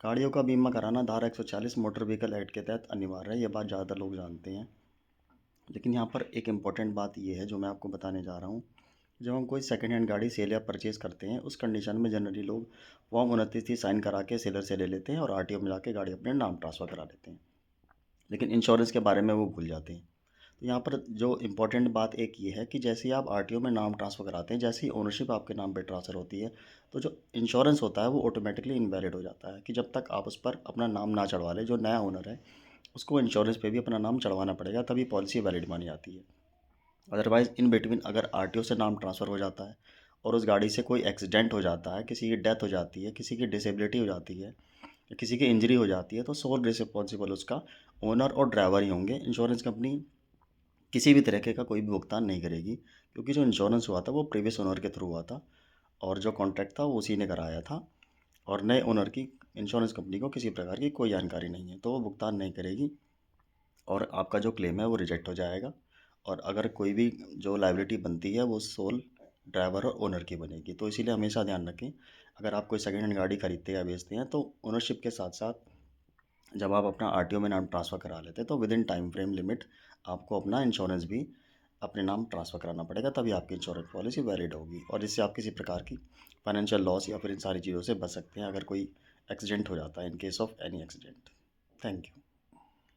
गाड़ियों का बीमा कराना धारा 140 मोटर व्हीकल एक्ट के तहत अनिवार्य है। ये बात ज़्यादातर लोग जानते हैं। लेकिन यहाँ पर एक इम्पॉर्टेंट बात ये है जो मैं आपको बताने जा रहा हूँ। जब हम कोई सेकंड हैंड गाड़ी सेल या परचेज़ करते हैं, उस कंडीशन में जनरली लोग फॉर्म 29 साइन करा के सेलर से ले लेते हैं और आरटीओ में जाके गाड़ी अपने नाम ट्रांसफ़र करा लेते हैं। लेकिन इंश्योरेंस के बारे में वो भूल जाते हैं। तो यहाँ पर जो इम्पोर्टेंट बात एक ये है कि जैसे ही आप आरटीओ में नाम ट्रांसफ़र कराते हैं, जैसे ही ओनरशिप आपके नाम पे ट्रांसफ़र होती है, तो जो इंश्योरेंस होता है वो ऑटोमेटिकली इनवैलिड हो जाता है कि जब तक आप उस पर अपना नाम ना चढ़वा लें, जो नया ओनर है उसको इंश्योरेंस पे भी अपना नाम चढ़वाना पड़ेगा, तभी पॉलिसी वैलिड मानी जाती है। अदरवाइज़ इन बिटवीन अगर आरटीओ से नाम ट्रांसफ़र हो जाता है और उस गाड़ी से कोई एक्सीडेंट हो जाता है, किसी की डेथ हो जाती है, किसी की डिसेबिलिटी हो जाती है या किसी की इंजरी हो जाती है, तो सोल रिस्पॉन्सिबल उसका ओनर और ड्राइवर ही होंगे। इंश्योरेंस कंपनी किसी भी तरीके का कोई भी भुगतान नहीं करेगी, क्योंकि जो इंश्योरेंस हुआ था वो प्रीवियस ओनर के थ्रू हुआ था और जो कॉन्ट्रैक्ट था वो उसी ने कराया था और नए ओनर की इंश्योरेंस कंपनी को किसी प्रकार की कोई जानकारी नहीं है, तो वो भुगतान नहीं करेगी और आपका जो क्लेम है वो रिजेक्ट हो जाएगा। और अगर कोई भी जो लायबिलिटी बनती है वो सोल ड्राइवर और ओनर की बनेगी। तो इसीलिए हमेशा ध्यान रखें, अगर आप कोई सेकेंड हैंड गाड़ी खरीदते या बेचते हैं तो ओनरशिप के साथ साथ जब आप अपना आरटीओ में नाम ट्रांसफ़र करा लेते हैं तो with in time frame limit आपको अपना इंश्योरेंस भी अपने नाम ट्रांसफ़र कराना पड़ेगा, तभी आपकी इंश्योरेंस पॉलिसी वैलिड होगी और इससे आप किसी प्रकार की फाइनेंशियल लॉस या फिर इन सारी चीज़ों से बच सकते हैं अगर कोई एक्सीडेंट हो जाता है, in case of any accident. Thank you.